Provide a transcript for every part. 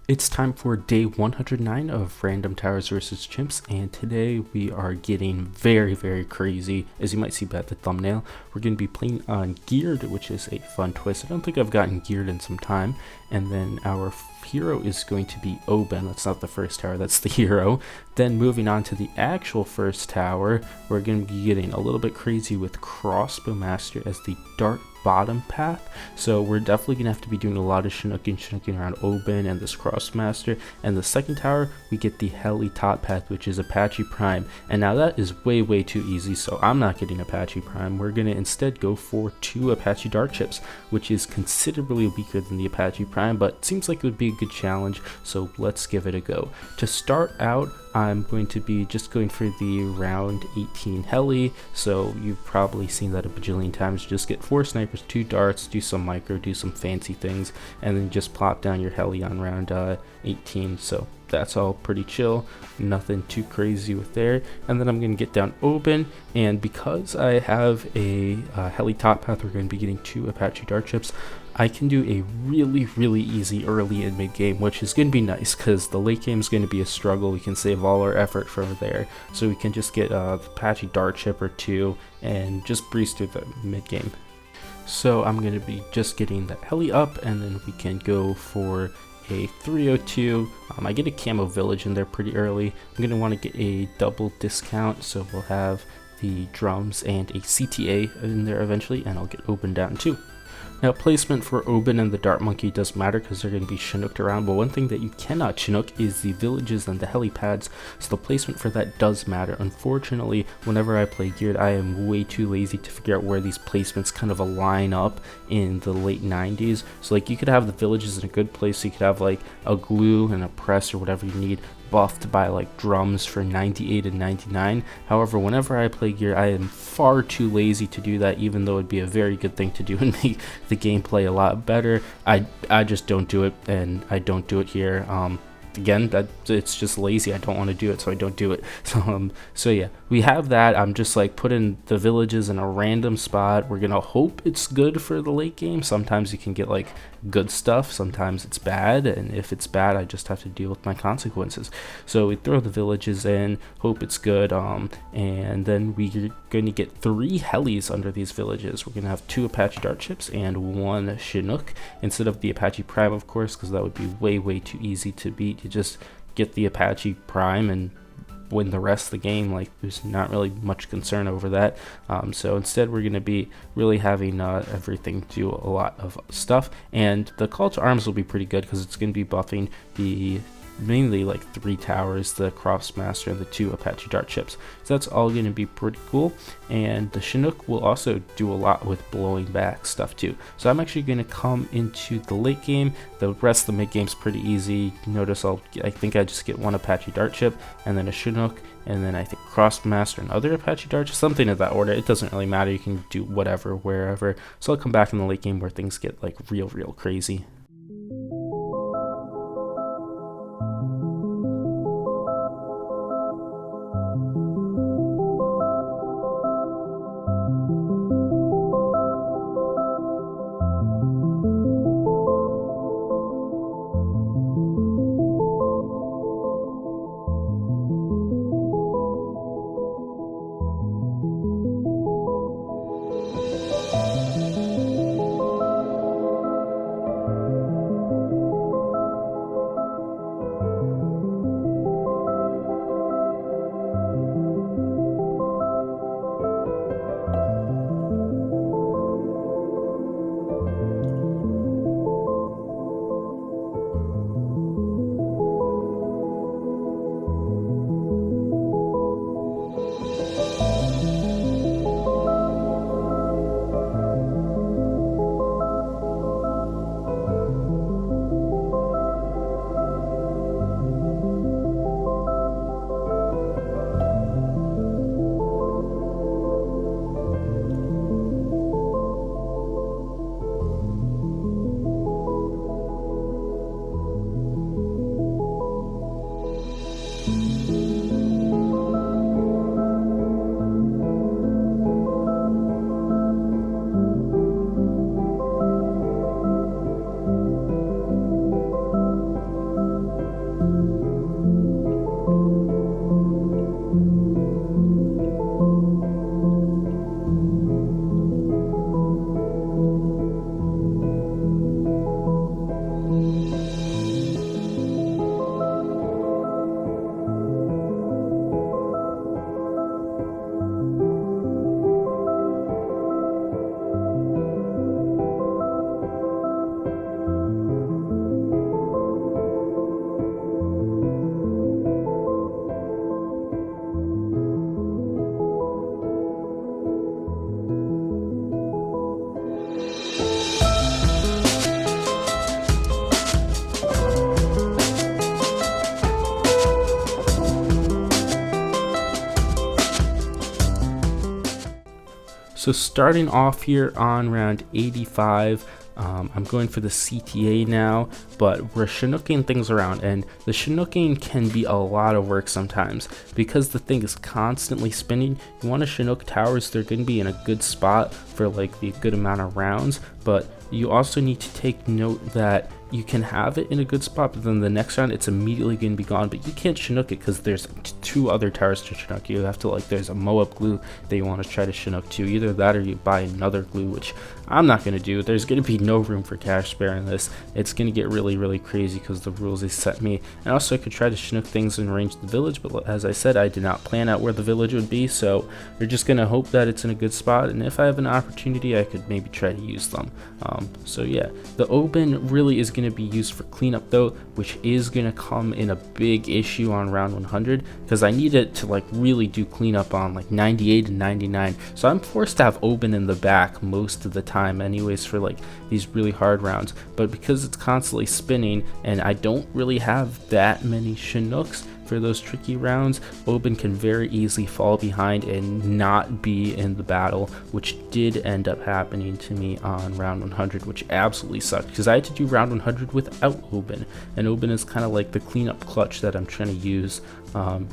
It's time for day 109 of Random Towers vs. Chimps, and today we are getting very crazy. As you might see by the thumbnail, we're going to be playing on Geared, which is a fun twist. I don't think I've gotten Geared in some time. And then our hero is going to be Oben. That's not the first tower, that's the hero. Then moving on to the actual first tower, we're going to be getting a little bit crazy with Crossbow Master as the dark bottom path. So we're definitely gonna have to be doing a lot of shinooking around Oben and this Crossmaster. And the second tower, we get the heli top path, which is Apache Prime. And now that is way too easy, so I'm not getting Apache Prime. We're gonna instead go for 2 Apache Dark Chips, which is considerably weaker than the Apache Prime, but seems like it would be a good challenge, so let's give it a go. To start out, I'm going to be just going for the round 18 heli, so you've probably seen that a bajillion times. Just get 4 snipers, 2 darts, do some micro, do some fancy things, and then just plop down your heli on round 18. So that's all pretty chill, nothing too crazy with there. And then I'm going to get down Oben, and because I have a heli top path, we're going to be getting 2 Apache Dark Chips. I can do a really easy early and mid game, which is going to be nice because the late game is going to be a struggle. We can save all our effort from there, so we can just get Apache Dart Chip or 2 and just breeze through the mid game. So I'm going to be just getting that heli up, and then we can go for a 302. I get a camo village in there pretty early. I'm going to want to get a double discount, so we'll have the drums and a CTA in there eventually, and I'll get Oben down too. Now, placement for Oben and the Dart Monkey does matter because they're going to be chinooked around, but one thing that you cannot chinook is the villages and the helipads, so the placement for that does matter. Unfortunately, whenever I play Geared, I am way too lazy to figure out where these placements kind of align up in the late 90s. So like, you could have the villages in a good place, so you could have like a glue and a press or whatever you need buffed by like drums for 98 and 99. However, whenever I play Gear, I am far too lazy to do that, even though it'd be a very good thing to do and make the gameplay a lot better. I just don't do it, and I don't do it here. Again, it's just lazy. I don't want to do it, so I don't do it. So yeah, we have that. I'm just like putting the villages in a random spot. We're gonna hope it's good for the late game. Sometimes you can get like good stuff, sometimes it's bad, and if it's bad, I just have to deal with my consequences. So we throw the villages in, hope it's good, and then we're gonna get 3 helis under these villages. We're gonna have 2 Apache Dart Chips and 1 Chinook instead of the Apache Prime, of course, because that would be way too easy to beat. You just get the Apache Prime and win the rest of the game. Like, there's not really much concern over that. So instead, we're going to be really having everything do a lot of stuff, and the call to arms will be pretty good because it's going to be buffing the mainly like 3 towers, the Crossmaster, and the 2 Apache Dart Chips. So that's all going to be pretty cool, and the Chinook will also do a lot with blowing back stuff too. So I'm actually going to come into the late game. The rest of the mid game is pretty easy. Notice I think I just get 1 Apache Dart Chip and then a Chinook, and then I think Crossmaster and other Apache Dart Chip, something of that order. It doesn't really matter, you can do whatever wherever. So I'll come back in the late game where things get like real crazy. So starting off here on round 85, I'm going for the CTA now, but we're Chinooking things around, and the Chinooking can be a lot of work sometimes because the thing is constantly spinning. You want to Chinook towers, they're going to be in a good spot for like the good amount of rounds, but you also need to take note that you can have it in a good spot, but then the next round it's immediately going to be gone. But you can't Chinook it because there's two other towers to Chinook. You have to, like, there's a Moab glue that you want to try to Chinook too. Either that or you buy another glue, which I'm not going to do. There's going to be no room for cash spare in this. It's going to get really crazy because the rules they set me. And also I could try to Chinook things and range the village, but as I said, I did not plan out where the village would be, so we're just going to hope that it's in a good spot, and if I have an opportunity I could maybe try to use them. So yeah, the Oban really is going to be used for cleanup though, which is going to come in a big issue on round 100 because I need it to like really do cleanup on like 98 and 99, so I'm forced to have Oban in the back most of the time anyways for like these really hard rounds. But because it's constantly spinning and I don't really have that many Chinooks for those tricky rounds, Oban can very easily fall behind and not be in the battle, which did end up happening to me on round 100, which absolutely sucked because I had to do round 100 without Oban, and Oban is kind of like the cleanup clutch that I'm trying to use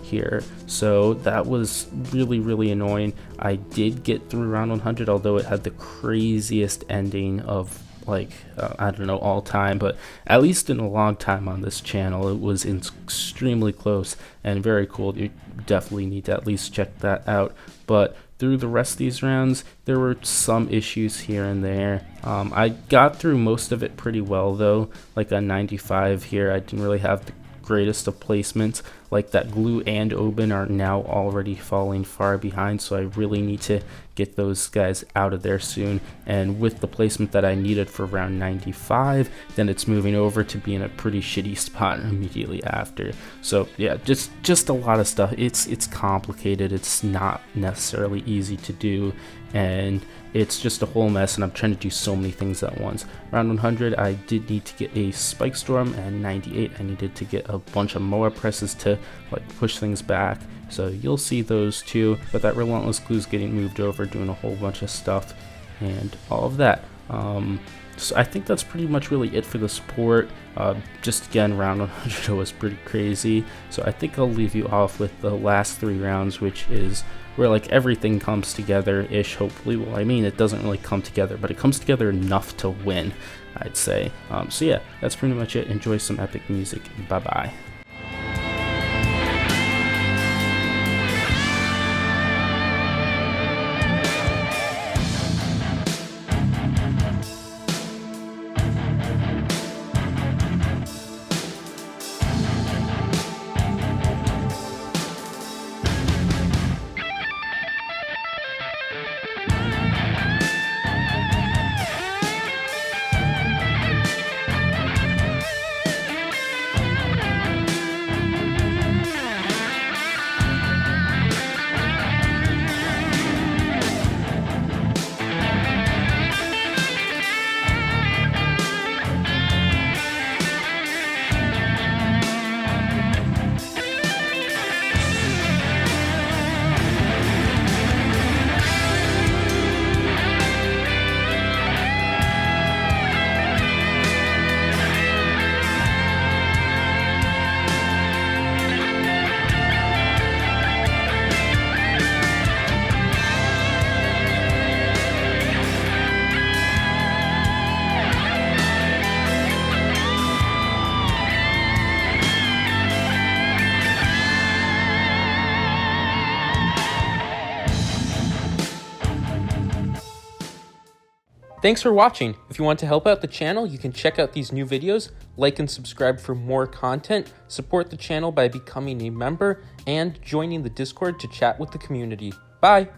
here. So that was really annoying. I did get through round 100, although it had the craziest ending of like I don't know, all time, but at least in a long time on this channel. It was extremely close and very cool. You definitely need to at least check that out. But through the rest of these rounds there were some issues here and there. I got through most of it pretty well though. Like on 95 here I didn't really have the greatest of placements. Like that glue and Oban are now already falling far behind, so I really need to get those guys out of there soon. And with the placement that I needed for round 95, then it's moving over to be in a pretty shitty spot immediately after. So yeah, just a lot of stuff. It's complicated. It's not necessarily easy to do, and it's just a whole mess, and I'm trying to do so many things at once. Round 100 I did need to get a spike storm, and 98 I needed to get a bunch of Moa presses to like push things back, so you'll see those too. But that relentless glue is getting moved over, doing a whole bunch of stuff and all of that. So I think that's pretty much really it for the support. Just again, round 100 was pretty crazy, so I think I'll leave you off with the last 3 rounds, which is where like everything comes together ish, hopefully. Well, I mean, it doesn't really come together, but it comes together enough to win, I'd say. So yeah, that's pretty much it. Enjoy some epic music. Bye bye. Thanks for watching. If you want to help out the channel, you can check out these new videos, like and subscribe for more content, support the channel by becoming a member, and joining the Discord to chat with the community. Bye!